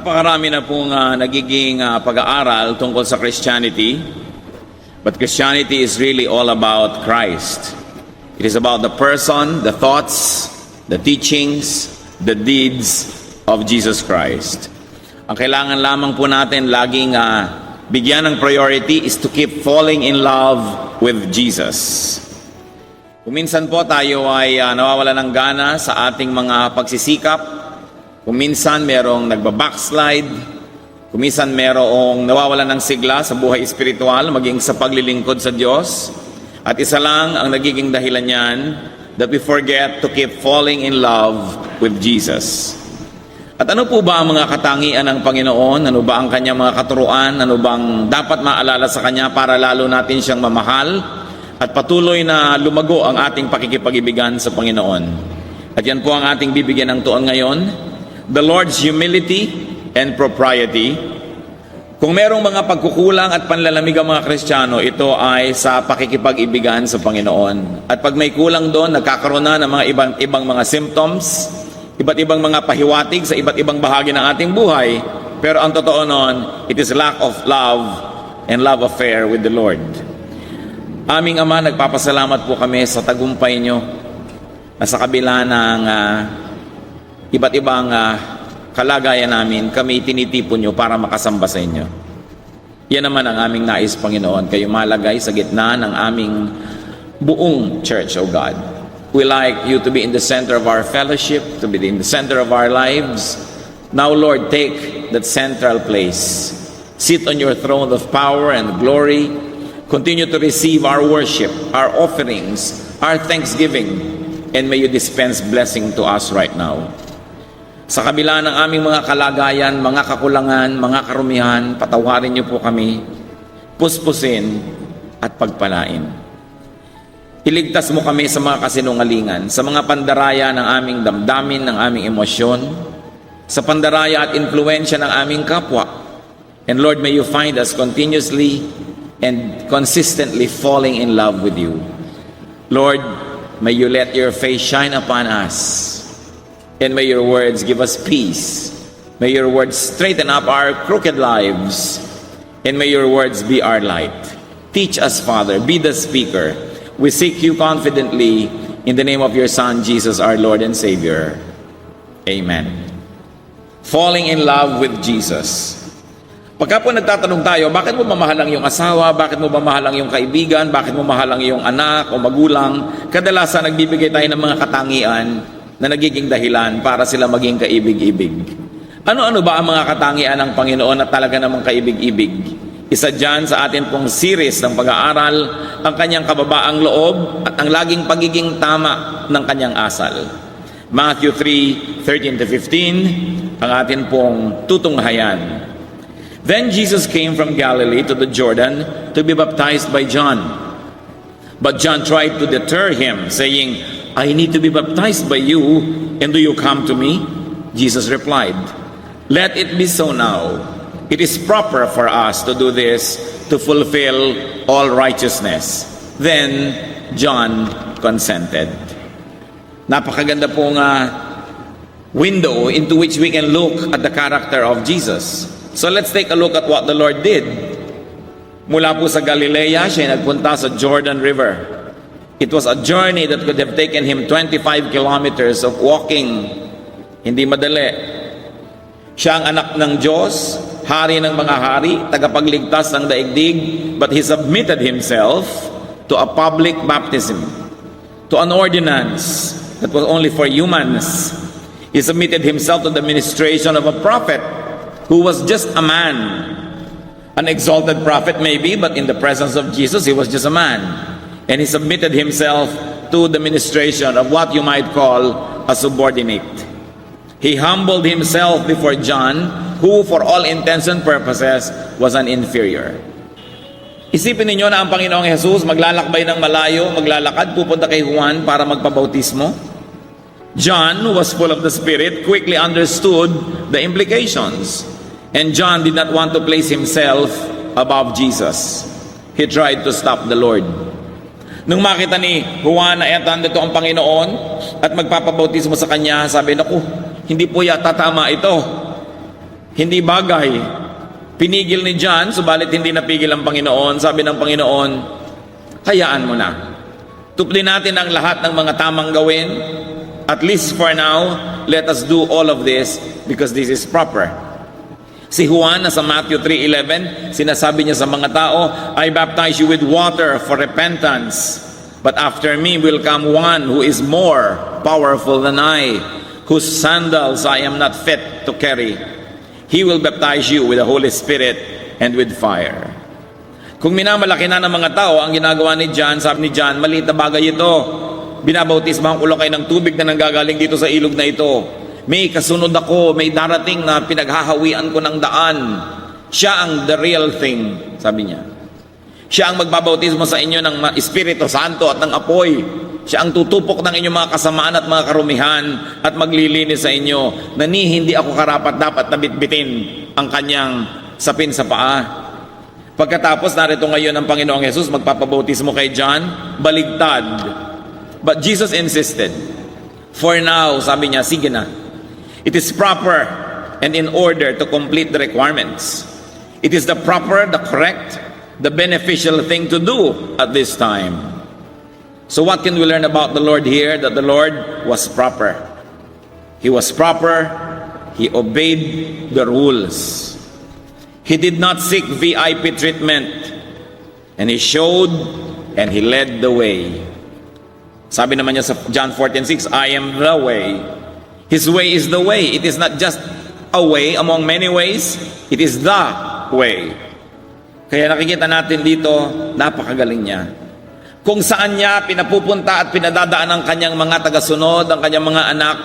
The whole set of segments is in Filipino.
Napakarami na pong nagiging pag-aaral tungkol sa Christianity. But Christianity is really all about Christ. It is about the person, the thoughts, the teachings, the deeds of Jesus Christ. Ang kailangan lamang po natin laging bigyan ng priority is to keep falling in love with Jesus. Kung minsan po tayo ay nawawala ng gana sa ating mga pagsisikap, kung minsan merong nagbabackslide, kung minsan merong nawawalan ng sigla sa buhay espiritual, maging sa paglilingkod sa Diyos, at isa lang ang nagiging dahilan niyan, that we forget to keep falling in love with Jesus. At ano po ba ang mga katangian ng Panginoon? Ano ba ang kanyang mga katuruan? Ano bang dapat maalala sa kanya para lalo natin siyang mamahal at patuloy na lumago ang ating pakikipag-ibigan sa Panginoon? At yan po ang ating bibigyan ng tuon ngayon, the Lord's humility and propriety. Kung merong mga pagkukulang at panlalamig ang mga Kristiyano, ito ay sa pakikipag-ibigan sa Panginoon. At pag may kulang doon, nagkakaroon na ng mga ibang mga symptoms, iba't ibang mga pahiwatig sa iba't ibang bahagi ng ating buhay. Pero ang totoo noon, it is lack of love and love affair with the Lord. Aming Ama, nagpapasalamat po kami sa tagumpay nyo na sa kabila ng iba't ibang kalagayan namin, kami tinitipon nyo para makasamba sa inyo. Yan naman ang aming nais, Panginoon. Kayo malagay sa gitna ng aming buong church, O God. We like you to be in the center of our fellowship, to be in the center of our lives. Now, Lord, take that central place. Sit on your throne of power and glory. Continue to receive our worship, our offerings, our thanksgiving, and may you dispense blessing to us right now. Sa kabila ng aming mga kalagayan, mga kakulangan, mga karumihan, patawarin niyo po kami, puspusin at pagpalain. Iligtas mo kami sa mga kasinungalingan, sa mga pandaraya ng aming damdamin, ng aming emosyon, sa pandaraya at impluensya ng aming kapwa. And Lord, may you find us continuously and consistently falling in love with you. Lord, may you let your face shine upon us. And may your words give us peace. May your words straighten up our crooked lives. And may your words be our light. Teach us, Father. Be the speaker. We seek you confidently in the name of your Son, Jesus, our Lord and Savior. Amen. Falling in love with Jesus. Pagka po nagtatanong tayo, bakit mo mamahalang yung asawa? Bakit mo mamahalang yung kaibigan? Bakit mo mahalang yung anak o magulang? Kadalasan nagbibigay tayo ng mga katangian na nagiging dahilan para sila maging kaibig-ibig. Ano-ano ba ang mga katangian ng Panginoon na talaga namang kaibig-ibig? Isa dyan sa atin pong series ng pag-aaral, ang kanyang kababaang loob at ang laging pagiging tama ng kanyang asal. Matthew 3:13-15, ang atin pong tutunghayan. Then Jesus came from Galilee to the Jordan to be baptized by John. But John tried to deter him, saying, I need to be baptized by you, and do you come to me? Jesus replied, let it be so now. It is proper for us to do this to fulfill all righteousness. Then John consented. Napakaganda pong window into which we can look at the character of Jesus. So let's take a look at what the Lord did. Mula po sa Galilea, siya nagpunta sa Jordan River. It was a journey that could have taken him 25 kilometers of walking. Hindi madali. Siya ang anak ng Diyos, hari ng mga hari, tagapagligtas ng daigdig, but he submitted himself to a public baptism, to an ordinance that was only for humans. He submitted himself to the ministration of a prophet who was just a man. An exalted prophet maybe, but in the presence of Jesus, he was just a man. And he submitted himself to the ministration of what you might call a subordinate. He humbled himself before John, who for all intents and purposes was an inferior. Isipin ninyo na ang Panginoong Jesus maglalakbay ng malayo, maglalakad, pupunta kay Juan para magpabautismo. John, who was full of the Spirit, quickly understood the implications. And John did not want to place himself above Jesus. He tried to stop the Lord. Nung makita ni Juan na nandito ang Panginoon at magpapabautismo sa kanya, sabi, naku, hindi po yata tama ito. Hindi bagay. Pinigil ni John, subalit hindi napigil ang Panginoon. Sabi ng Panginoon, hayaan mo na. Tuklin natin ang lahat ng mga tamang gawin. At least for now, let us do all of this because this is proper. Si Juan, sa Matthew 3:11, sinasabi niya sa mga tao, I baptize you with water for repentance. But after me will come one who is more powerful than I, whose sandals I am not fit to carry. He will baptize you with the Holy Spirit and with fire. Kung minamalaki na ng mga tao ang ginagawa ni John, sabi ni John, maliit na bagay ito. Binabautismahan ko lang kayo ng tubig na nanggagaling dito sa ilog na ito. May kasunod ako, may darating na pinaghahawian ko ng daan. Siya ang the real thing, sabi niya. Siya ang magbabautismo sa inyo ng Espiritu Santo at ng apoy. Siya ang tutupok ng inyong mga kasamaan at mga karumihan at maglilinis sa inyo na hindi ako karapat dapat na bitbitin ang kanyang sapin sa paa. Pagkatapos, narito ngayon ang Panginoong Jesus, magpapabautismo kay John, baligtad. But Jesus insisted, for now, sabi niya, sige na. It is proper and in order to complete the requirements. It is the proper, the correct, the beneficial thing to do at this time. So what can we learn about the Lord here? That the Lord was proper. He was proper. He obeyed the rules. He did not seek VIP treatment. And He showed and He led the way. Sabi naman niya sa John 14:6, I am the way. His way is the way. It is not just a way among many ways. It is the way. Kaya nakikita natin dito, napakagaling niya. Kung saan niya pinapupunta at pinadadaan ang kanyang mga tagasunod, ang kanyang mga anak,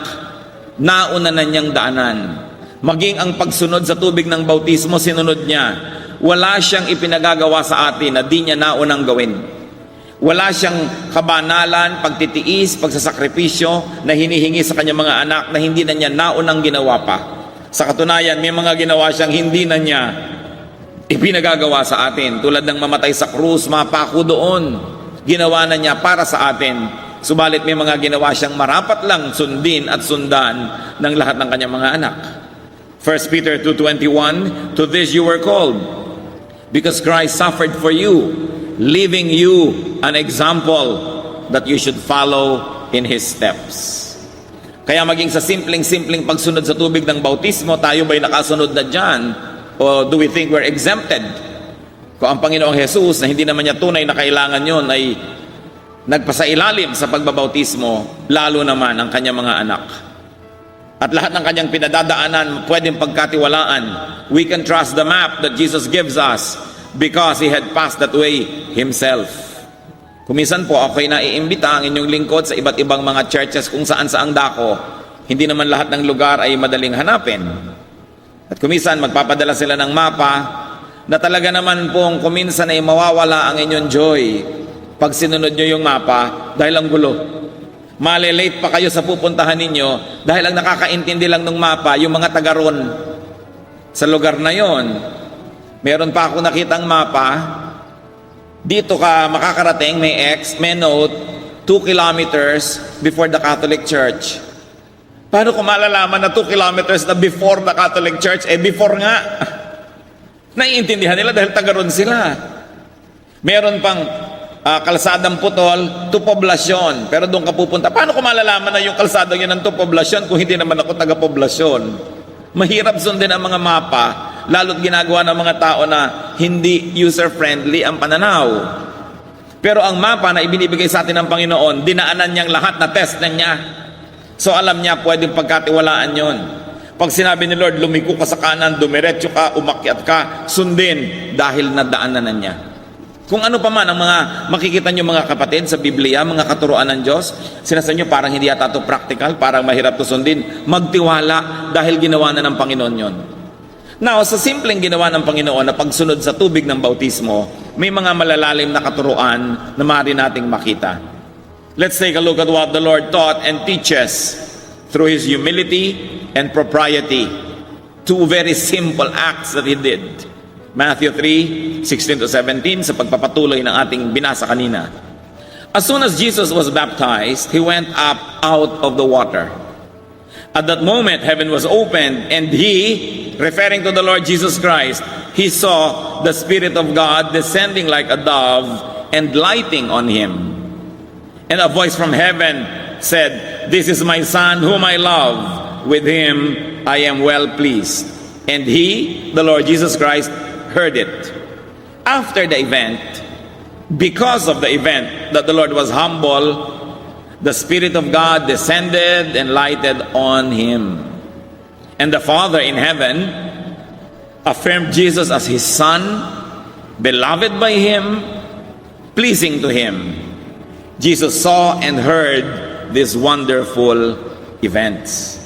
nauna na niyang daanan. Maging ang pagsunod sa tubig ng bautismo, sinunod niya. Wala siyang ipinagagawa sa atin na di niya naunang gawin. Wala siyang kabanalan, pagtitiis, pagsasakripisyo na hinihingi sa kanyang mga anak na hindi na niya naunang ginawa pa. Sa katunayan, may mga ginawa siyang hindi na niya ipinagagawa sa atin. Tulad ng mamatay sa krus, mapako doon. Ginawa na niya para sa atin. Subalit may mga ginawa siyang marapat lang sundin at sundan ng lahat ng kanyang mga anak. 1 Peter 2:21, to this you were called, because Christ suffered for you, leaving you an example that you should follow in His steps. Kaya maging sa simpleng-simpleng pagsunod sa tubig ng bautismo, tayo ba'y nakasunod na dyan? O do we think we're exempted? Kung ang Panginoong Jesus na hindi naman niya tunay na kailangan yon ay nagpasailalim sa pagbabautismo, lalo naman ang kanyang mga anak. At lahat ng kanyang pinadadaanan pwedeng pagkatiwalaan. We can trust the map that Jesus gives us because He had passed that way Himself. Kuminsan po ako'y naiimbita ang inyong lingkod sa iba't ibang mga churches kung saan-saang dako. Hindi naman lahat ng lugar ay madaling hanapin. At kuminsan magpapadala sila ng mapa na talaga naman pong kuminsan ay mawawala ang inyong joy pag sinunod nyo yung mapa dahil ang gulo. Malilate pa kayo sa pupuntahan ninyo dahil ang nakakaintindi lang ng mapa yung mga taga-ron sa lugar na yon. Meron pa ako nakitang mapa, dito ka makakarating, may X, may note, 2 kilometers before the Catholic Church. Paano ko malalaman na 2 kilometers na before the Catholic Church? Before nga. Naiintindihan nila dahil taga-ron sila. Meron pang kalsadang putol to poblasyon, pero doon ka pupunta. Paano ko malalaman na yung kalsadang yun ng to poblasyon kung hindi naman ako taga-poblasyon? Mahirap sundin ang mga mapa, lalo't ginagawa ng mga tao na hindi user-friendly ang pananaw. Pero ang mapa na ibinibigay sa atin ng Panginoon, dinaanan niyang lahat na test na niya. So alam niya pwedeng pagkatiwalaan yon. Pag sinabi ni Lord, lumiko ka sa kanan, dumiretso ka, umakyat ka, sundin dahil nadaanan na niya. Kung ano pa man ang mga makikita nyo mga kapatid sa Biblia, mga katuruan ng Diyos, sinasabi nyo parang hindi yata ito practical, parang mahirap ito sundin, magtiwala dahil ginawa na ng Panginoon yon. Now, sa simpleng ginawa ng Panginoon na pagsunod sa tubig ng bautismo, may mga malalalim na katuruan na maaari nating makita. Let's take a look at what the Lord taught and teaches through His humility and propriety. Two very simple acts that He did. Matthew 3:16-17 sa pagpapatuloy ng ating binasa kanina. As soon as Jesus was baptized, He went up out of the water. At that moment, heaven was opened, and he, referring to the Lord Jesus Christ, he saw the Spirit of God descending like a dove and lighting on him. And a voice from heaven said, "This is my Son whom I love. With him I am well pleased." And he, the Lord Jesus Christ, heard it. After the event, because of the event that the Lord was humble, the Spirit of God descended and lighted on him. And the Father in heaven affirmed Jesus as his Son, beloved by him, pleasing to him. Jesus saw and heard these wonderful events.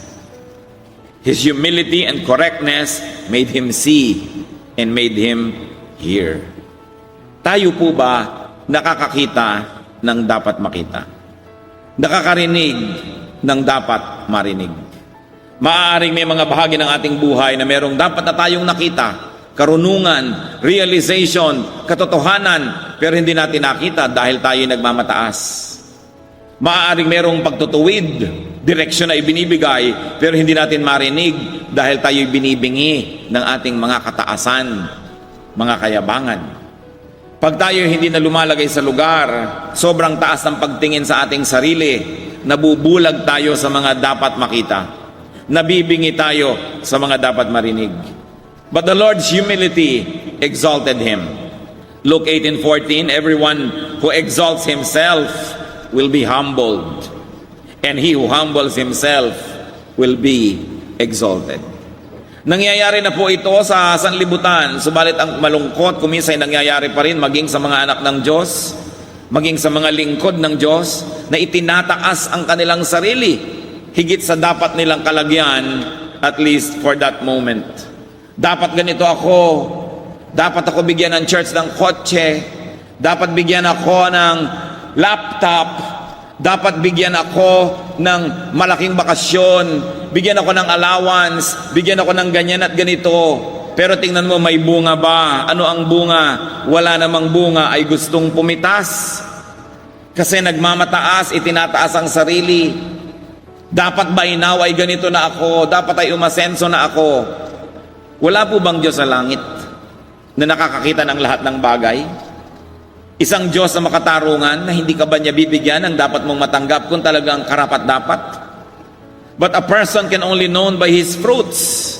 His humility and correctness made him see and made him hear. Tayo po ba nakakakita ng dapat makita? Nakakarinig ng dapat marinig? Maaaring may mga bahagi ng ating buhay na merong dapat na tayong nakita, karunungan, realization, katotohanan, pero hindi natin nakita dahil tayo nagmamataas. Maaaring merong pagtutuwid, direksyon na ibinibigay, pero hindi natin marinig dahil tayo binibingi ng ating mga kataasan, mga kayabangan. Pag tayo hindi na lumalagay sa lugar, sobrang taas ng pagtingin sa ating sarili, nabubulag tayo sa mga dapat makita. Nabibingi tayo sa mga dapat marinig. But the Lord's humility exalted him. Luke 18:14, everyone who exalts himself will be humbled, and he who humbles himself will be exalted. Nangyayari na po ito sa sanlibutan, subalit ang malungkot kuminsan nangyayari pa rin maging sa mga anak ng Diyos, maging sa mga lingkod ng Diyos na itinataas ang kanilang sarili higit sa dapat nilang kalagyan, at least for that moment. Dapat ganito ako, dapat ako bigyan ng church ng kotse, dapat bigyan ako ng laptop, dapat bigyan ako ng malaking bakasyon, bigyan ako ng allowance, bigyan ako ng ganyan at ganito. Pero tingnan mo, may bunga ba? Ano ang bunga? Wala namang bunga, ay gustong pumitas. Kasi nagmamataas, itinataas ang sarili. Dapat ba inaw ay ganito na ako? Dapat ay umasenso na ako? Wala po bang Diyos sa langit na nakakakita ng lahat ng bagay? Isang Diyos na makatarungan na hindi ka ba niya bibigyan ng dapat mong matanggap kung talagang karapat-dapat? But a person can only known by his fruits.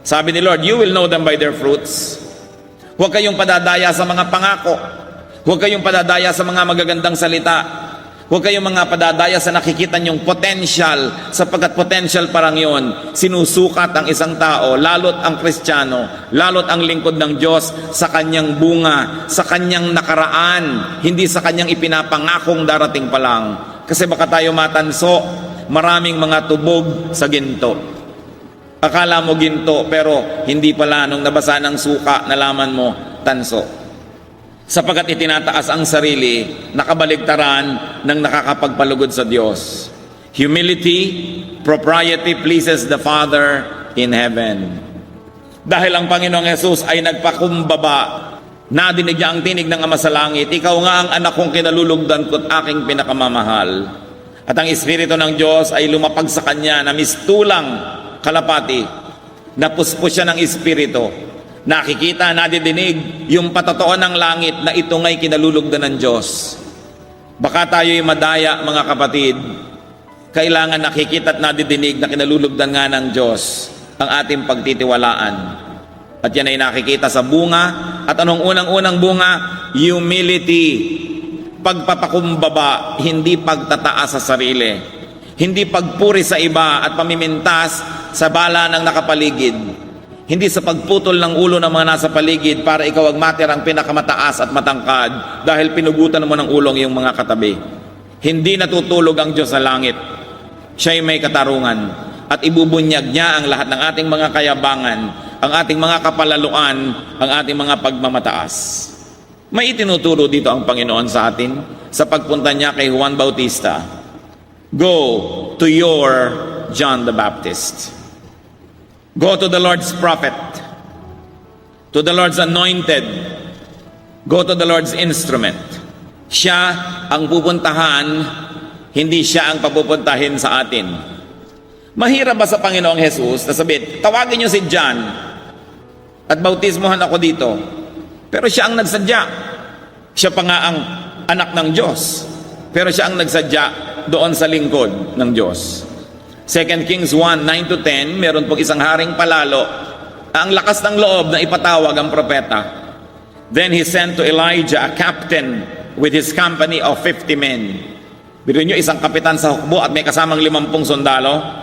Sabi ni Lord, you will know them by their fruits. Huwag kayong padadaya sa mga pangako. Huwag kayong padadaya sa mga magagandang salita. Huwag kayong mga padadaya sa nakikita niyong potential, sapagkat potential parang yon. Sinusukat ang isang tao, lalot ang Kristiyano, lalot ang lingkod ng Diyos sa kanyang bunga, sa kanyang nakaraan, hindi sa kanyang ipinapangakong darating pa lang. Kasi baka tayo matanso, maraming mga tubog sa ginto. Akala mo ginto, pero hindi pala. Nung nabasa ng suka, nalaman mo, tanso. Sapagat itinataas ang sarili, nakabaligtaran ng nakakapagpalugod sa Diyos. Humility, propriety pleases the Father in heaven. Dahil ang Panginoong Yesus ay nagpakumbaba, nadinig niya ang tinig ng Ama sa langit, ikaw nga ang anak kong kinalulugdan ko't aking pinakamamahal. At ang Espiritu ng Diyos ay lumapag sa kanya na mistulang kalapati, napuspos siya ng Espiritu. Nakikita, nadidinig yung patotoo ng langit na ito nga'y kinalulugdan ng Diyos. Baka tayo'y madaya, mga kapatid. Kailangan nakikita at nadidinig na kinalulugdan nga ng Diyos ang ating pagtitiwalaan. At yan ay nakikita sa bunga. At anong unang-unang bunga? Humility. Pagpapakumbaba, hindi pagtataas sa sarili. Hindi pagpuri sa iba at pamimintas sa bala ng nakapaligid. Hindi sa pagputol ng ulo ng mga nasa paligid para ikaw ang matirang pinakamataas at matangkad dahil pinugutan mo ng ulong iyong mga katabi. Hindi natutulog ang Diyos sa langit. Siya'y may katarungan at ibubunyag niya ang lahat ng ating mga kayabangan, ang ating mga kapalaluan, ang ating mga pagmamataas. May itinuturo dito ang Panginoon sa atin sa pagpunta niya kay Juan Bautista. Go to your John the Baptist. Go to the Lord's prophet, to the Lord's anointed, go to the Lord's instrument. Siya ang pupuntahan, hindi siya ang papupuntahin sa atin. Mahirap ba sa Panginoong Jesus na sabihin, tawagin niyo si John at bautismohan ako dito? Pero siya ang nagsadya. Siya pa nga ang anak ng Diyos. Pero siya ang nagsadya doon sa lingkod ng Diyos. 2 Kings 1, 9-10, meron pong isang haring palalo. Ang lakas ng loob na ipatawag ang propeta. Then he sent to Elijah a captain with his company of 50 men. Biro nyo, isang kapitan sa hukbo at may kasamang 50 sundalo.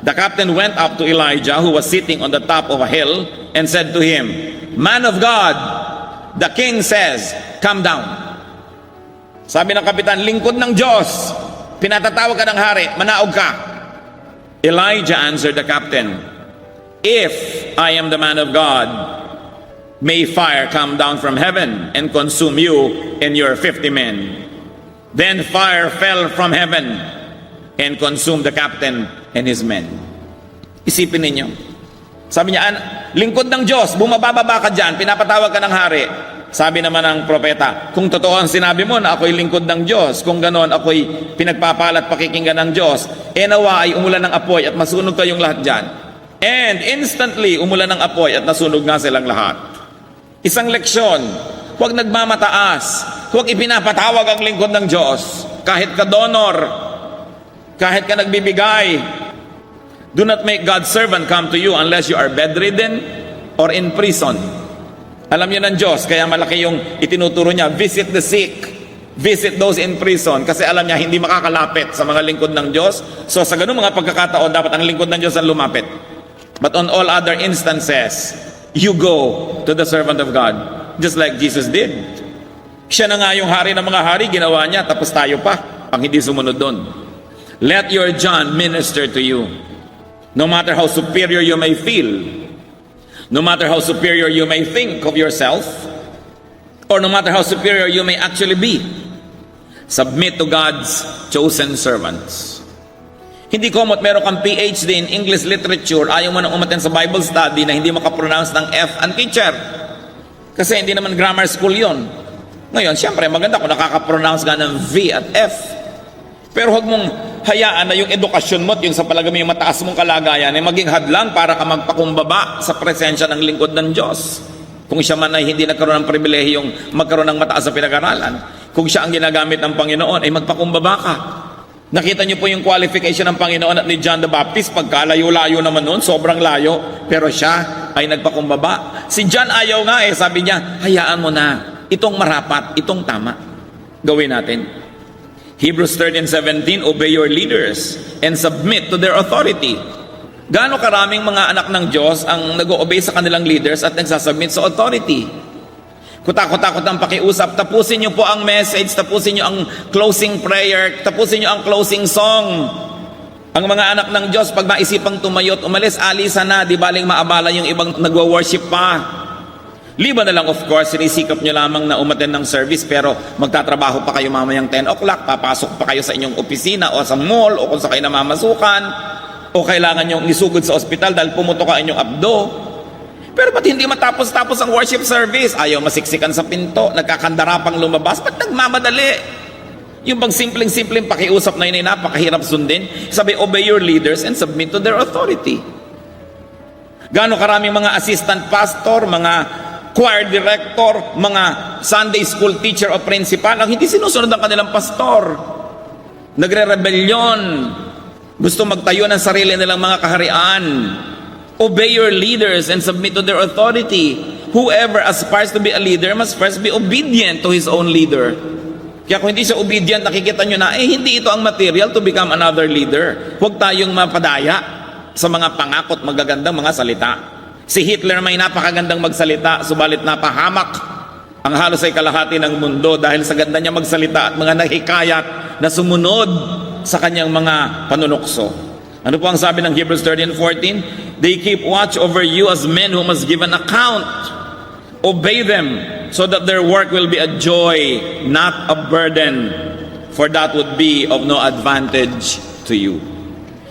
The captain went up to Elijah, who was sitting on the top of a hill, and said to him, "Man of God, the king says, come down." Sabi ng kapitan, lingkod ng Diyos, pinatatawag ka ng hari, manaog ka. Elijah answered the captain, "If I am the man of God, may fire come down from heaven and consume you and your 50 men." Then fire fell from heaven and consumed the captain and his men. Isipin ninyo. Sabi niya, lingkod ng Diyos, bumababa ka dyan, pinapatawag ka ng hari. Sabi naman ng propeta, kung totoo ang sinabi mo na ako'y lingkod ng Diyos, kung ganon ako'y pinagpapalat pakikinggan ng Diyos, nawa ay umulan ng apoy at masunog kayong lahat dyan. And instantly, umulan ng apoy at nasunog nga silang lahat. Isang leksyon, huwag nagmamataas, huwag ipinapatawag ang lingkod ng Diyos, kahit ka donor, kahit ka nagbibigay. Do not make God's servant come to you unless you are bedridden or in prison. Alam niyo ng Diyos, kaya malaki yung itinuturo niya, visit the sick, visit those in prison, kasi alam niya hindi makakalapit sa mga lingkod ng Diyos. So sa ganung mga pagkakataon, dapat ang lingkod ng Diyos ang lumapit. But on all other instances, you go to the servant of God, just like Jesus did. Siya na nga yung hari ng mga hari, ginawa niya, tapos tayo pa, ang hindi sumunod doon. Let your John minister to you. No matter how superior you may feel, no matter how superior you may think of yourself, or no matter how superior you may actually be, submit to God's chosen servants. Hindi komot meron kang PhD in English literature, ayaw mo nang umaten sa Bible study na hindi makapronounce ng F ang teacher. Kasi hindi naman grammar school yon. Ngayon, siyempre, maganda kung nakaka-pronounce ka ng V at F. Pero huwag mong hayaan na yung edukasyon mo at yung sa palagay yung mataas mong kalagayan ay maging hadlang para ka magpakumbaba sa presensya ng lingkod ng Diyos. Kung siya man ay hindi nagkaroon ng pribilehiyong magkaroon ng mataas na pinag-aralan, kung siya ang ginagamit ng Panginoon, ay magpakumbaba ka. Nakita niyo po yung qualification ng Panginoon at ni John the Baptist, pagkalayo-layo naman noon, sobrang layo, pero siya ay nagpakumbaba. Si John ayaw nga sabi niya, hayaan mo na, itong marapat, itong tama, gawin natin. Hebrews 13:17, obey your leaders and submit to their authority. Gaano karaming mga anak ng Diyos ang nag-o-obey sa kanilang leaders at nagsasubmit sa authority? Kutakot-takot ang pakiusap, tapusin niyo po ang message, tapusin niyo ang closing prayer, tapusin niyo ang closing song. Ang mga anak ng Diyos, pag maisipang tumayo at umalis, alisan na, di baling maabala yung ibang nagwa-worship pa. Liban na lang, of course, sinisikap nyo lamang na umaten ng service, pero magtatrabaho pa kayo mamayang 10 o'clock, papasok pa kayo sa inyong opisina o sa mall o kung sa kayo namamasukan, o kailangan nyo isugod sa ospital dahil pumutok ka inyong abdo. Pero ba't hindi matapos-tapos ang worship service? Ayaw masiksikan sa pinto, nagkakandara pang lumabas, ba't nagmamadali? Yung bang simpleng-simpleng pakiusap na yun ay napakahirap sundin. Sabi, obey your leaders and submit to their authority. Gaano karaming mga assistant pastor, mga choir director, mga Sunday school teacher o principal ang hindi sinusunod ang kanilang pastor. Nagre-rebelyon. Gusto magtayo ng sarili nilang mga kaharian. Obey your leaders and submit to their authority. Whoever aspires to be a leader must first be obedient to his own leader. Kaya kung hindi siya obedient, nakikita nyo na, hindi ito ang material to become another leader. Huwag tayong mapadaya sa mga pangakot magagandang mga salita. Si Hitler may napakagandang magsalita, subalit napahamak ang halos ay kalahati ng mundo dahil sa ganda niya magsalita at mga nahikayat na sumunod sa kanyang mga panunukso. Ano po ang sabi ng Hebrews 13:14? They keep watch over you as men who must give an account. Obey them so that their work will be a joy, not a burden, for that would be of no advantage to you.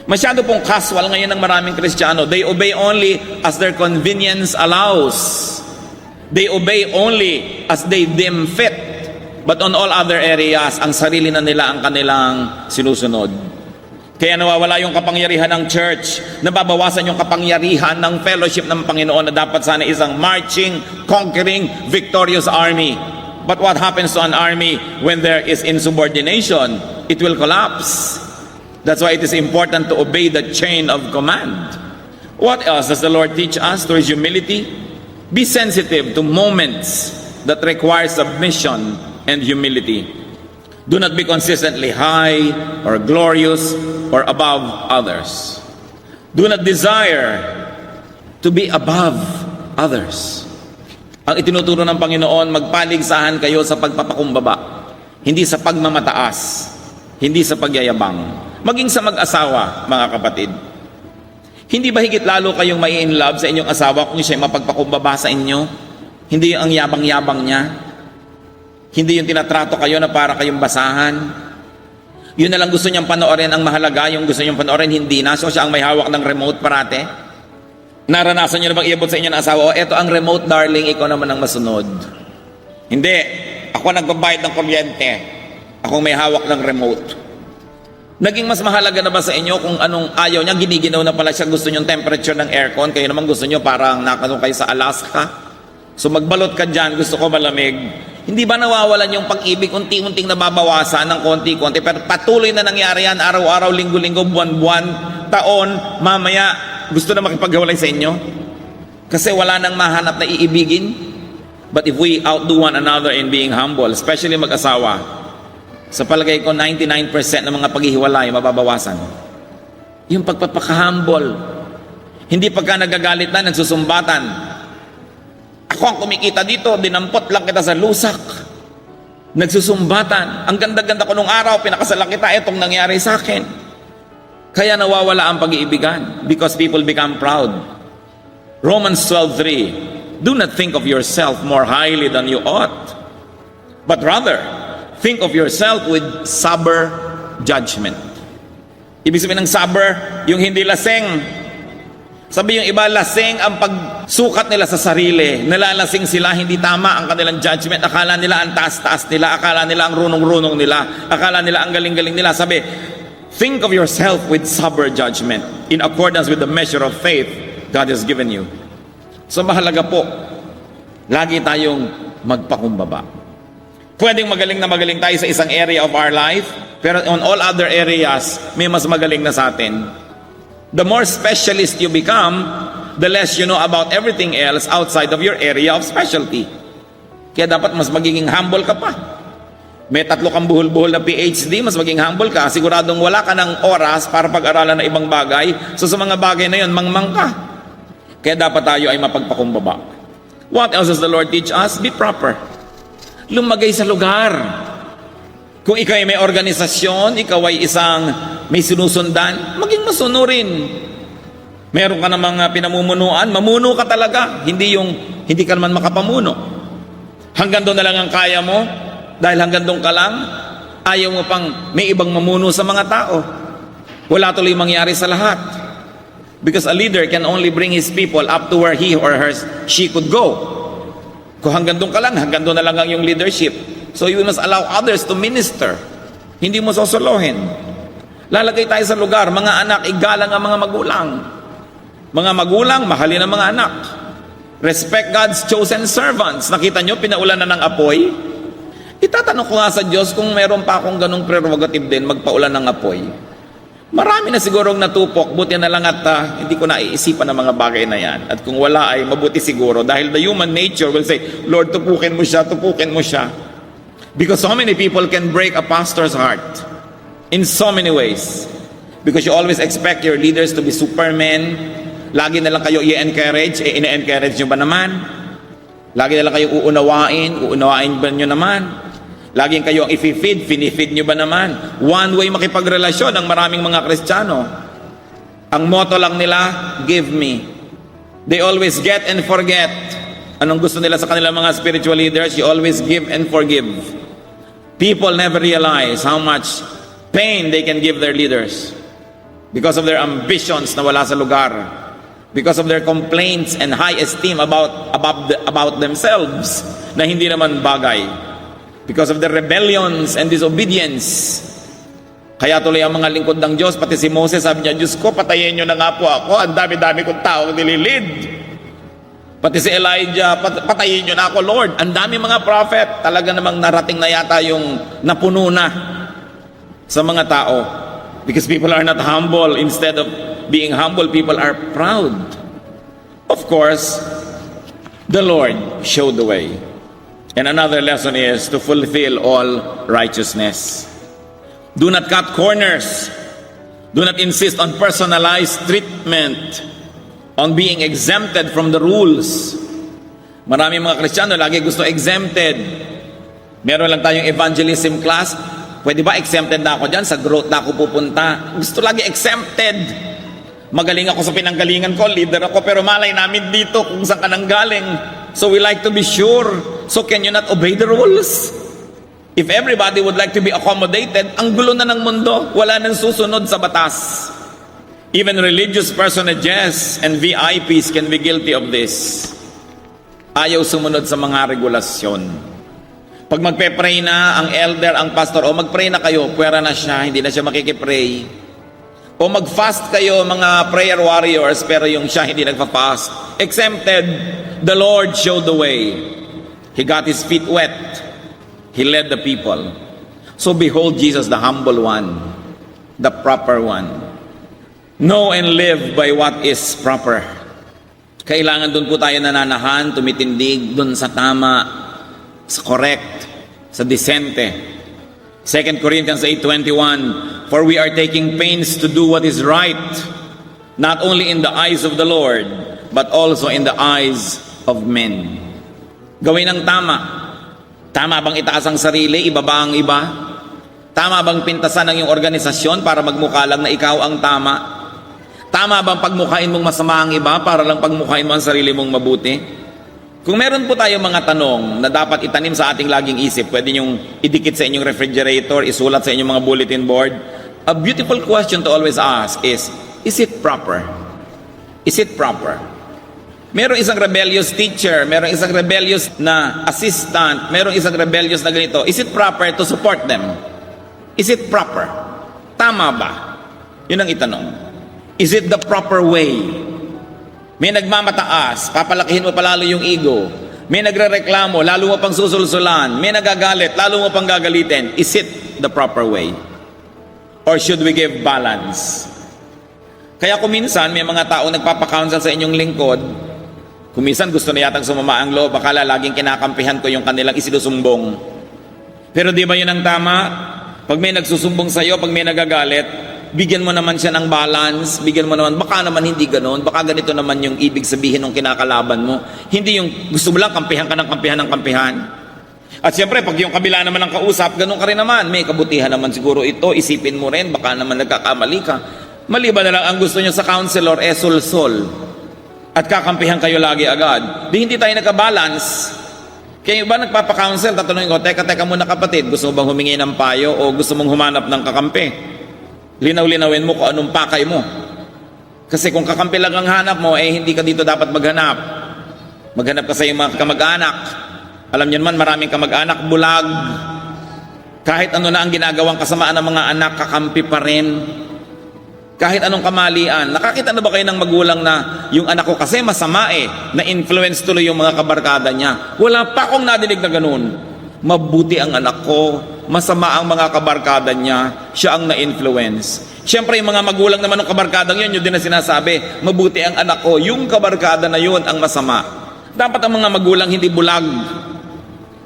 Masyado pong casual ngayon ng maraming Kristiyano. They obey only as their convenience allows. They obey only as they deem fit. But on all other areas, ang sarili na nila ang kanilang sinusunod. Kaya nawawala yung kapangyarihan ng church, nababawasan yung kapangyarihan ng fellowship ng Panginoon na dapat sana isang marching, conquering, victorious army. But what happens to an army when there is insubordination? It will collapse. That's why it is important to obey the chain of command. What else does the Lord teach us through His humility? Be sensitive to moments that require submission and humility. Do not be consistently high or glorious or above others. Do not desire to be above others. Ang itinuturo ng Panginoon, magpaligsahan kayo sa pagpapakumbaba, hindi sa pagmamataas, hindi sa pagyayabang. Maging sa mag-asawa, mga kapatid. Hindi ba higit lalo kayong mai-inlove sa inyong asawa kung siya'y mapagpakumbaba sa inyo? Hindi ang yabang-yabang niya. Hindi yung tinatrato kayo na para kayong basahan. Yun na lang gusto niyang panoorin ang mahalaga, yung gusto niyang panoorin hindi na. So siya ang may hawak ng remote parate. Naranasan niyo na bang iabot sa inyo ng asawa, oh, eto ang remote darling, ikaw naman ang masunod. Hindi. Ako nagbabayad ng kuryente. Ako may hawak ng remote. Naging mas mahalaga na ba sa inyo kung anong ayaw niya, giniginaw na pala siya, gusto niyong temperature ng aircon, kayo naman gusto niyo parang nakano kayo sa Alaska. So magbalot ka dyan, gusto ko malamig. Hindi ba nawawalan yung pag-ibig, unti-unting nababawasan ng konti-konti, pero patuloy na nangyari yan, araw-araw, linggo-linggo, buwan-buwan, taon, mamaya, gusto na makipaghiwalay sa inyo? Kasi wala nang mahanap na iibigin. But if we outdo one another in being humble, especially mag-asawa, sa palagay ko, 99% ng mga paghihiwalay, mababawasan. Yung pagpapaka-humble. Hindi pagka nagagalit na, nagsusumbatan. Ako ang kumikita dito, dinampot lang kita sa lusak. Nagsusumbatan. Ang ganda-ganda ko nung araw, pinakasalan kita, itong nangyari sa akin. Kaya nawawala ang pag-iibigan because people become proud. Romans 12:3, do not think of yourself more highly than you ought, but rather, think of yourself with sober judgment. Ibig sabihin ng sober, yung hindi laseng. Sabi yung iba, lasing ang pagsukat nila sa sarili. Nalalasing sila, hindi tama ang kanilang judgment. Akala nila ang taas-taas nila. Akala nila ang runong-runong nila. Akala nila ang galing-galing nila. Sabi, think of yourself with sober judgment in accordance with the measure of faith God has given you. So mahalaga po, lagi tayong magpakumbaba. Pwedeng magaling na magaling tayo sa isang area of our life, pero on all other areas, may mas magaling na sa atin. The more specialist you become, the less you know about everything else outside of your area of specialty. Kaya dapat mas magiging humble ka pa. May 3 kang buhol-buhol na PhD, mas maging humble ka. Siguradong wala ka ng oras para pag-aralan ng ibang bagay. So sa mga bagay na yun, mangmang ka. Kaya dapat tayo ay mapagpakumbaba. What else does the Lord teach us? Be proper. Lumagay sa lugar. Kung ikaw ay may organisasyon, ikaw ay isang may sinusundan, maging masunurin. Meron ka ng mga pinamumunuan, mamuno ka talaga. Hindi ka naman makapamuno. Hanggang doon na lang ang kaya mo, dahil hanggang doon ka lang, ayaw mo pang may ibang mamuno sa mga tao. Wala tuloy mangyari sa lahat. Because a leader can only bring his people up to where he or she could go. Kung hanggang doon ka lang, hanggang doon na lang ang yung leadership. So you must allow others to minister. Hindi mo sosolohin. Lalagay tayo sa lugar, mga anak, igalang ang mga magulang. Mga magulang, mahalin ang mga anak. Respect God's chosen servants. Nakita nyo, pinaulan na ng apoy. Itatanong ko nga sa Diyos kung meron pa akong ganong prerogative din, magpaulan ng apoy. Marami na sigurong natupok, buti na lang at hindi ko naiisipan ng mga bagay na yan. At kung wala ay mabuti siguro dahil the human nature will say, Lord, tupukin mo siya, tupukin mo siya. Because so many people can break a pastor's heart in so many ways. Because you always expect your leaders to be supermen. Lagi na lang kayo i-encourage. Ina-encourage nyo ba naman? Lagi na lang kayo uunawain ba nyo naman? Laging kayo ang i-feed, finifeed nyo ba naman? One way makipagrelasyon ang maraming mga Kristiyano. Ang motto lang nila, give me. They always get and forget. Anong gusto nila sa kanilang mga spiritual leaders? You always give and forgive. People never realize how much pain they can give their leaders because of their ambitions na wala sa lugar, because of their complaints and high esteem about themselves na hindi naman bagay, because of their rebellions and disobedience. Kaya tuloy ang mga lingkod ng Diyos, pati si Moses, sabi niya, Diyos ko, patayin niyo na nga po ako, ang dami-dami kong taong nililid. Pati si Elijah, patayin niyo na ako, Lord. Ang dami mga prophet, talaga namang narating na yata yung napuno na sa mga tao. Because people are not humble. Instead of being humble, people are proud. Of course, the Lord showed the way. And another lesson is to fulfill all righteousness. Do not cut corners. Do not insist on personalized treatment, on being exempted from the rules. Maraming mga Kristiyano lagi gusto exempted. Meron lang tayong evangelism class. Pwede ba exempted na ako dyan? Sa growth na ako pupunta. Gusto lagi exempted. Magaling ako sa pinanggalingan ko, leader ako, pero malay namin dito kung saan ka nanggaling. So we like to be sure. So can you not obey the rules? If everybody would like to be accommodated, ang gulo na ng mundo, wala nang susunod sa batas. Even religious personages and VIPs can be guilty of this. Ayaw sumunod sa mga regulasyon. Pag magpe-pray na ang elder, ang pastor, o mag-pray na kayo, puwera na siya, hindi na siya makikipray. O mag-fast kayo, mga prayer warriors, pero yung siya hindi nagpa-fast. Exempted, the Lord showed the way. He got his feet wet. He led the people. So behold Jesus, the humble one, the proper one. Know and live by what is proper. Kailangan doon po tayo nananahan, tumitindig doon sa tama, sa correct, sa decente. 2 Corinthians 8:21, for we are taking pains to do what is right, not only in the eyes of the Lord, but also in the eyes of men. Gawin ang tama. Tama bang itaas ang sarili, ibaba ang iba? Tama bang pintasan ang iyong organisasyon para magmukha lang na ikaw ang tama? Tama bang pagmukhain mong masama ang iba para lang pagmukhain mo ang sarili mong mabuti? Kung meron po tayong mga tanong na dapat itanim sa ating laging isip, pwede niyong idikit sa inyong refrigerator, isulat sa inyong mga bulletin board. A beautiful question to always ask is it proper? Is it proper? Merong isang rebellious teacher, merong isang rebellious na assistant, merong isang rebellious na ganito. Is it proper to support them? Is it proper? Tama ba? Yun ang itanong. Is it the proper way? May nagmamataas, papalakihin mo palalo yung ego. May nagrereklamo, lalo mo pang susulsulan. May nagagalit, lalo mo pang gagalitin. Is it the proper way? Or should we give balance? Kaya kung minsan may mga tao nagpapakounsel sa inyong lingkod, kung minsan gusto na yatang sumama ang loob, akala laging kinakampihan ko yung kanilang isinusumbong. Pero di ba yun ang tama? Pag may nagsusumbong sa'yo, pag may nagagalit, bigyan mo naman siya ng balance, bigyan mo naman, baka naman hindi ganon, baka ganito naman yung ibig sabihin ng kinakalaban mo. Hindi yung gusto mo lang kampihan ka ng kampihan. At siyempre, pag yung kabila naman ang kausap, ganon ka rin naman. May kabutihan naman siguro ito, isipin mo rin, baka naman nagkakamali ka. Maliban na lang ang gusto niyo sa counselor, sulsol. At kakampihan kayo lagi agad. Di hindi tayo nagka-balance. Kaya ba nagpapa-counsel, tatanungin ko, teka muna kapatid, gusto mo bang humingi ng payo o gusto mong humanap ng kakampi? Linaw-linawin mo kung anong pakay mo. Kasi kung kakampi lang ang hanap mo, hindi ka dito dapat maghanap. Maghanap ka sa iyong mga kamag-anak. Alam niyo naman, maraming kamag-anak, bulag. Kahit ano na ang ginagawang kasamaan ng mga anak, kakampi pa rin. Kahit anong kamalian. Nakakita na ba kayo ng magulang na yung anak ko kasi masama na-influence tuloy yung mga kabarkada niya? Wala pa akong nadinig na ganun. Mabuti ang anak ko, masama ang mga kabarkada niya, siya ang na-influence. Siyempre yung mga magulang naman ng kabarkadang yun, yun din na sinasabi, mabuti ang anak ko, yung kabarkada na yun ang masama. Dapat ang mga magulang hindi bulag.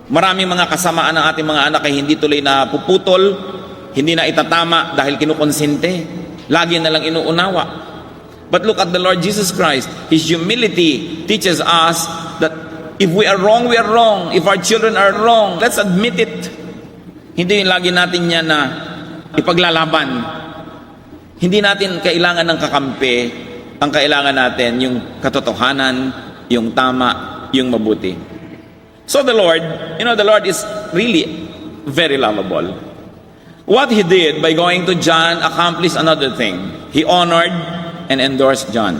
Maraming mga kasamaan ng ating mga anak ay hindi tuloy na puputol, hindi na itatama dahil kinukonsinte. Lagi na lang inuunawa. But look at the Lord Jesus Christ. His humility teaches us that if we are wrong, we are wrong. If our children are wrong, let's admit it. Hindi lagi natin yan na ipaglalaban. Hindi natin kailangan ng kakampi. Ang kailangan natin yung katotohanan, yung tama, yung mabuti. So the Lord, the Lord is really very lovable. What He did by going to John accomplished another thing. He honored and endorsed John.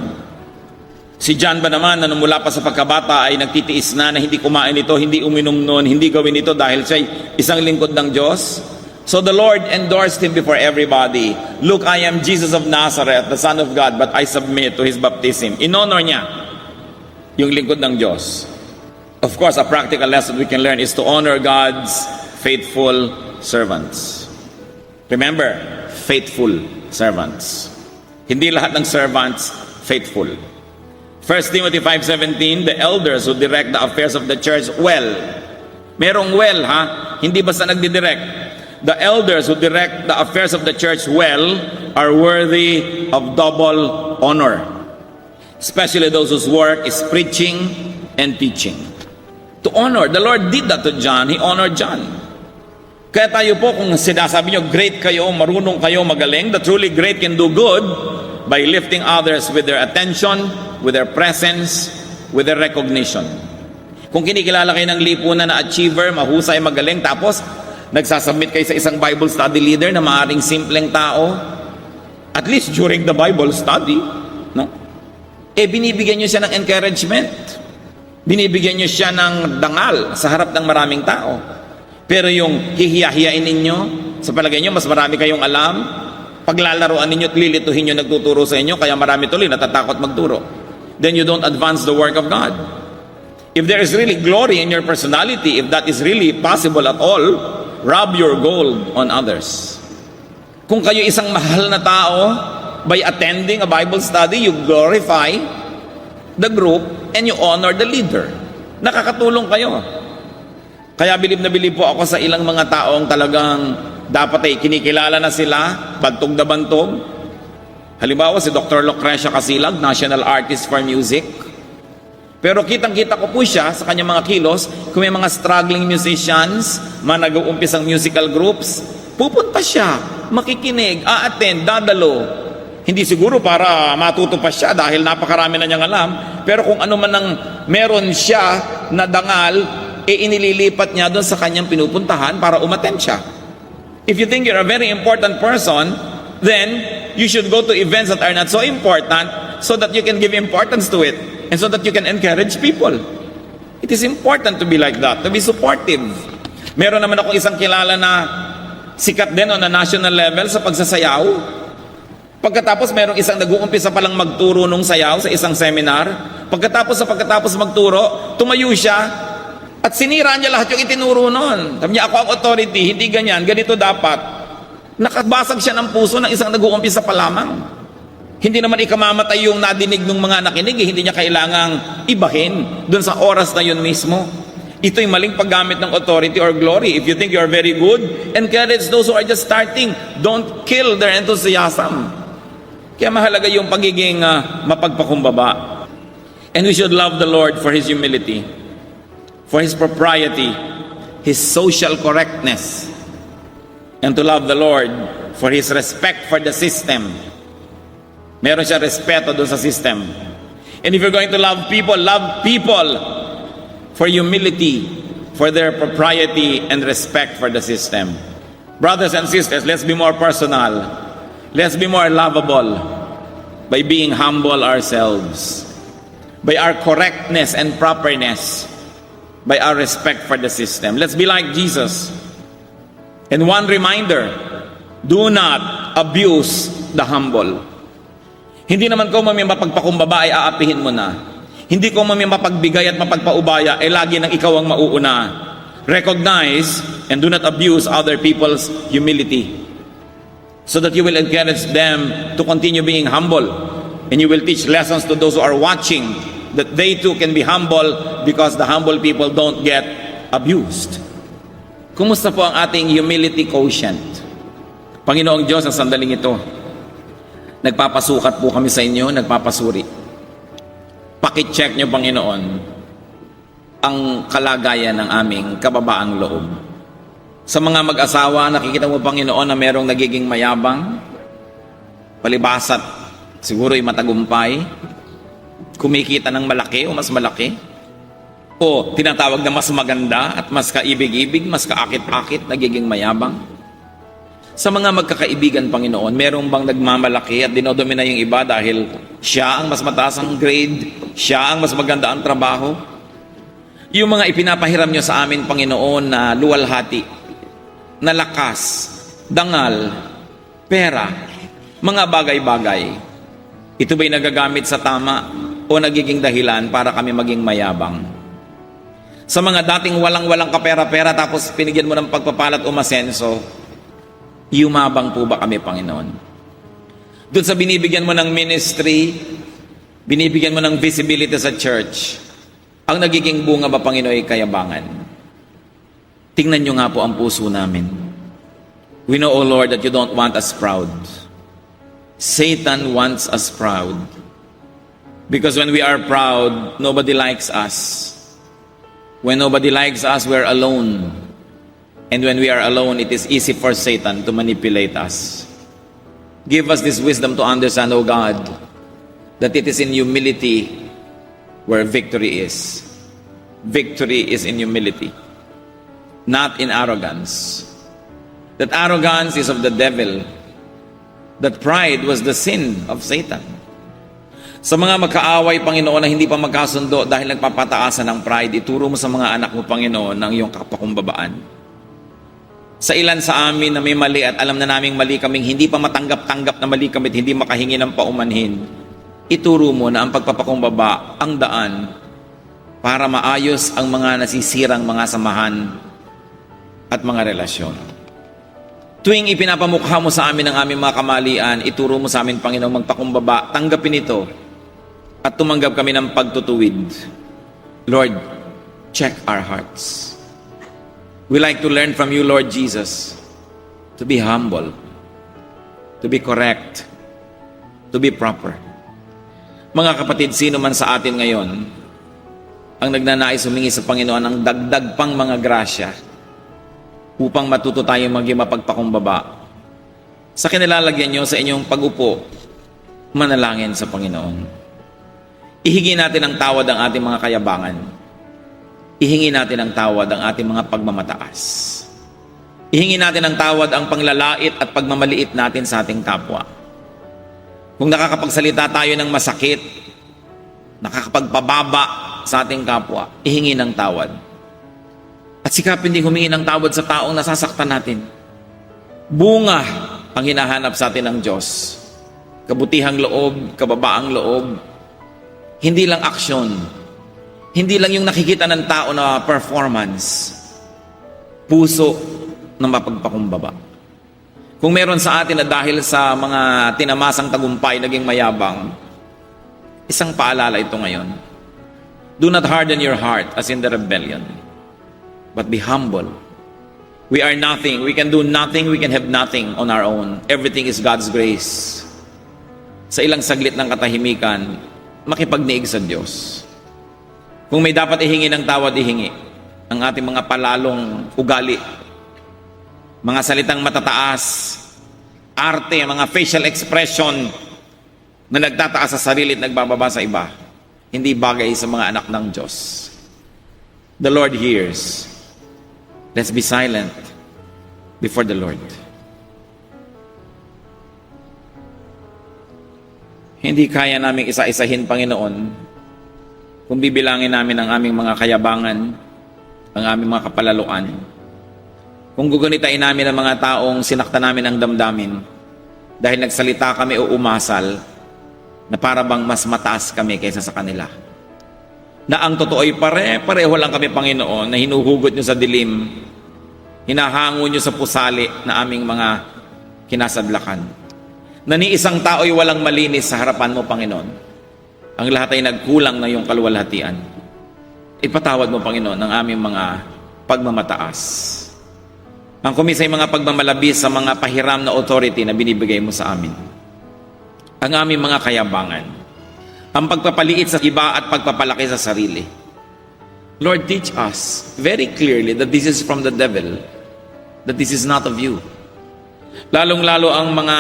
Si John ba naman na mula pa sa pagkabata ay nagtitiis na hindi kumain ito, hindi uminom noon, hindi gawin ito dahil siya isang lingkod ng Diyos? So the Lord endorsed him before everybody. Look, I am Jesus of Nazareth, the Son of God, but I submit to his baptism. Inonor niya yung lingkod ng Diyos. Of course, a practical lesson we can learn is to honor God's faithful servants. Remember, faithful servants. Hindi lahat ng servants faithful. 1 Timothy 5:17, the elders who direct the affairs of the church well. Merong well, ha? Hindi basta nagdidirect. The elders who direct the affairs of the church well are worthy of double honor, especially those whose work is preaching and teaching. To honor, the Lord did that to John. He honored John. Kaya tayo po, kung sinasabi nyo, great kayo, marunong kayo, magaling, the truly great can do good by lifting others with their attention, with their presence, with their recognition. Kung kinikilala kayo ng lipunan na achiever, mahusay, magaling, tapos nagsasubmit kayo sa isang Bible study leader na maaaring simpleng tao, at least during the Bible study, no? Binibigyan nyo siya ng encouragement. Binibigyan nyo siya ng dangal sa harap ng maraming tao. Pero yung hihiya-hiyain ninyo, sa palagay nyo, mas marami kayong alam, paglalaroan ninyo at lilituhin nyo nagtuturo sa inyo, kaya marami tuloy natatakot magturo. Then you don't advance the work of God. If there is really glory in your personality, if that is really possible at all, rub your gold on others. Kung kayo isang mahal na tao, by attending a Bible study, you glorify the group and you honor the leader. Nakakatulong kayo. Kaya bilib na bilib po ako sa ilang mga taong talagang dapat ay kinikilala na sila, bantog na bantog. Halimbawa si Dr. Lucrecia Casilag, National Artist for Music. Pero kitang-kita ko po siya sa kanyang mga kilos, kung may mga struggling musicians, mga nag-uumpisang musical groups, pupunta siya, makikinig, a-attend, dadalo. Hindi siguro para matuto pa siya dahil napakarami na niyang alam, pero kung ano man ang meron siya na dangal, inililipat niya doon sa kanyang pinupuntahan para umattend siya. If you think you're a very important person, then you should go to events that are not so important so that you can give importance to it. And so that you can encourage people. It is important to be like that, to be supportive. Meron naman akong isang kilala na sikat din on a national level sa pagsasayaw. Pagkatapos merong isang nag-uumpisa palang magturo nung sayaw sa isang seminar. Pagkatapos magturo, tumayo siya at sinira niya lahat yung itinuro nun. Sabi niya, ako ang authority, hindi ganyan, ganito dapat. Nakabasag siya ng puso ng isang nag-uumpisa pa lamang. Hindi naman ikamamatay yung nadinig ng mga nakinig, hindi niya kailangang ibahin dun sa oras na yun mismo. Ito'y maling paggamit ng authority or glory. If you think you're very good, encourage those who are just starting. Don't kill their enthusiasm. Kaya mahalaga yung pagiging mapagpakumbaba. And we should love the Lord for His humility, for His propriety, His social correctness, and to love the Lord for His respect for the system. Meron siya respeto doon sa system. And if you're going to love people for humility, for their propriety and respect for the system. Brothers and sisters, let's be more personal. Let's be more lovable by being humble ourselves, by our correctness and properness, by our respect for the system. Let's be like Jesus. And one reminder, do not abuse the humble. Hindi naman ko may mapagpakumbaba ay aapihin mo na. Hindi ko may mapagbigay at mapagpaubaya ay lagi nang ikaw ang mauuna. Recognize and do not abuse other people's humility, so that you will encourage them to continue being humble, and you will teach lessons to those who are watching that they too can be humble, because the humble people don't get abused. Kumusta po ang ating humility quotient? Panginoong Diyos, sa sandaling ito, nagpapasukat po kami sa inyo, nagpapasuri. Paki-check nyo, Panginoon, ang kalagayan ng aming kababaang loob. Sa mga mag-asawa, nakikita mo, Panginoon, na merong nagiging mayabang, palibasat, siguro'y matagumpay, kumikita ng malaki o mas malaki, o tinatawag na mas maganda at mas kaibig-ibig, mas kaakit-akit, nagiging mayabang. Sa mga magkakaibigan, Panginoon, merong bang nagmamalaki at dinodomina yung iba dahil siya ang mas mataas ang grade, siya ang mas maganda ang trabaho? Yung mga ipinapahiram nyo sa amin, Panginoon, na luwalhati, na lakas, dangal, pera, mga bagay-bagay. Ito ba'y nagagamit sa tama o nagiging dahilan para kami maging mayabang? Sa mga dating walang-walang kapera-pera tapos pinigyan mo ng pagpapalat o masenso, yumabang po ba kami, Panginoon? Doon sa binibigyan mo ng ministry, binibigyan mo ng visibility sa church, ang nagiging bunga ba, Panginoon, ay kayabangan? Tingnan nyo nga po ang puso namin. We know, O Lord, that you don't want us proud. Satan wants us proud. Because when we are proud, nobody likes us. When nobody likes us, we're alone. And when we are alone, it is easy for Satan to manipulate us. Give us this wisdom to understand, O God, that it is in humility where victory is. Victory is in humility, not in arrogance. That arrogance is of the devil. That pride was the sin of Satan. Sa mga magkaaway, Panginoon, na hindi pa magkasundo dahil nagpapataasan ng pride, ituro mo sa mga anak mo, Panginoon, ng iyong kapakumbabaan. Sa ilan sa amin na may mali at alam na naming mali kaming hindi pa matanggap-tanggap na mali kami at hindi makahingi ng paumanhin, ituro mo na ang pagpapakumbaba ang daan para maayos ang mga nasisirang mga samahan at mga relasyon. Tuwing ipinapamukha mo sa amin ang aming mga kamalian, ituro mo sa amin, Panginoon, magpakumbaba, tanggapin ito at tumanggap kami ng pagtutuwid. Lord, check our hearts. We like to learn from you, Lord Jesus, to be humble, to be correct, to be proper. Mga kapatid, sino man sa atin ngayon ang nagnanais humingi sa Panginoon ng dagdag pang mga grasya upang matuto tayo maging mapagpakumbaba, sa kinilalagyan nyo sa inyong pag-upo, manalangin sa Panginoon. Ihingi natin ang tawad ang ating mga kayabangan. Ihingi natin ang tawad ang ating mga pagmamataas. Ihingi natin ang tawad ang panglalait at pagmamaliit natin sa ating kapwa. Kung nakakapagsalita tayo ng masakit, nakakapagpababa sa ating kapwa, ihingi ng tawad. At sikapin din humingi ng tawad sa taong nasasaktan natin. Bunga ang hinahanap sa atin ng Diyos. Kabutihang loob, kababaang loob, hindi lang aksyon. Hindi lang yung nakikita ng tao na performance, puso na mapagpakumbaba. Kung meron sa atin na dahil sa mga tinamasang tagumpay naging mayabang, isang paalala ito ngayon. Do not harden your heart as in the rebellion, but be humble. We are nothing. We can do nothing. We can have nothing on our own. Everything is God's grace. Sa ilang saglit ng katahimikan, makipagniig sa Diyos. Kung may dapat ihingi ng tawad, ihingi ang ating mga palalong ugali, mga salitang matataas, arte, mga facial expression na nagtataas sa sarili at nagbababa sa iba, hindi bagay sa mga anak ng Diyos. The Lord hears. Let's be silent before the Lord. Hindi kaya naming isa-isahin, Panginoon, kung bibilangin namin ang aming mga kayabangan, ang aming mga kapalaluan. Kung gugunitain namin ang mga taong sinakta namin ang damdamin dahil nagsalita kami o umasal na para bang mas mataas kami kaysa sa kanila. Na ang totoo ay pareho lang kami, Panginoon, na hinuhugot nyo sa dilim, hinahango nyo sa pusali na aming mga kinasadlakan. Na ni isang tao ay walang malinis sa harapan mo, Panginoon. Ang lahat ay nagkulang na yung kaluwalhatian. Ipatawad mo, Panginoon, ang aming mga pagmamataas. Ang kumisay mga pagmamalabis sa mga pahiram na authority na binibigay mo sa amin. Ang aming mga kayabangan. Ang pagpapaliit sa iba at pagpapalaki sa sarili. Lord, teach us very clearly that this is from the devil, that this is not of you. Lalong-lalo ang mga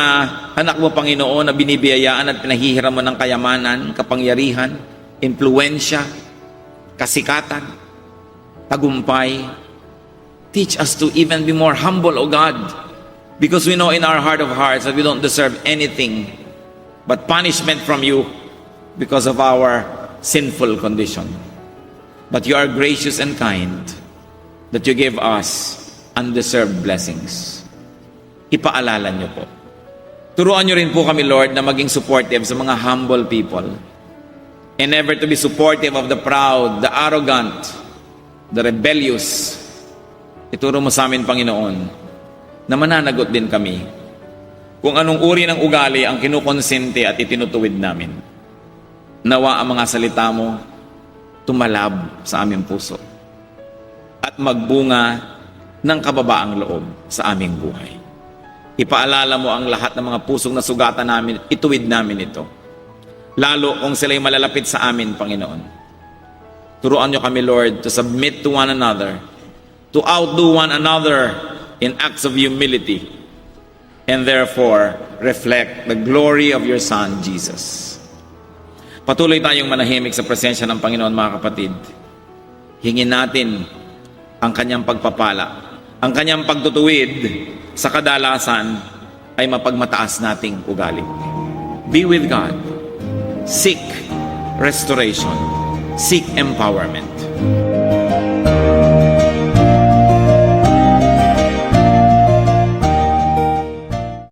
anak mo, Panginoon, na binibiyayaan at pinahihiram mo ng kayamanan, kapangyarihan, impluensya, kasikatan, tagumpay. Teach us to even be more humble, O God, because we know in our heart of hearts that we don't deserve anything but punishment from you because of our sinful condition. But you are gracious and kind that you give us undeserved blessings. ipaalala niyo po. Turuan niyo rin po kami, Lord, na maging supportive sa mga humble people. And never to be supportive of the proud, the arrogant, the rebellious. Ituro mo sa amin, Panginoon, na mananagot din kami kung anong uri ng ugali ang kinukonsente at itinutuwid namin. Nawa ang mga salita mo tumalab sa aming puso at magbunga ng kababaang loob sa aming buhay. Ipaalala mo ang lahat ng mga pusong nasugatan namin, ituwid namin ito. Lalo kung sila'y malalapit sa amin, Panginoon. Turuan niyo kami, Lord, to submit to one another, to outdo one another in acts of humility, and therefore reflect the glory of your Son, Jesus. Patuloy tayong manahimik sa presensya ng Panginoon, mga kapatid. Hingin natin ang kanyang pagpapala, ang kanyang pagtutuwid sa kadalasan ay mapagmataas nating ugali. Be with God. Seek restoration. Seek empowerment.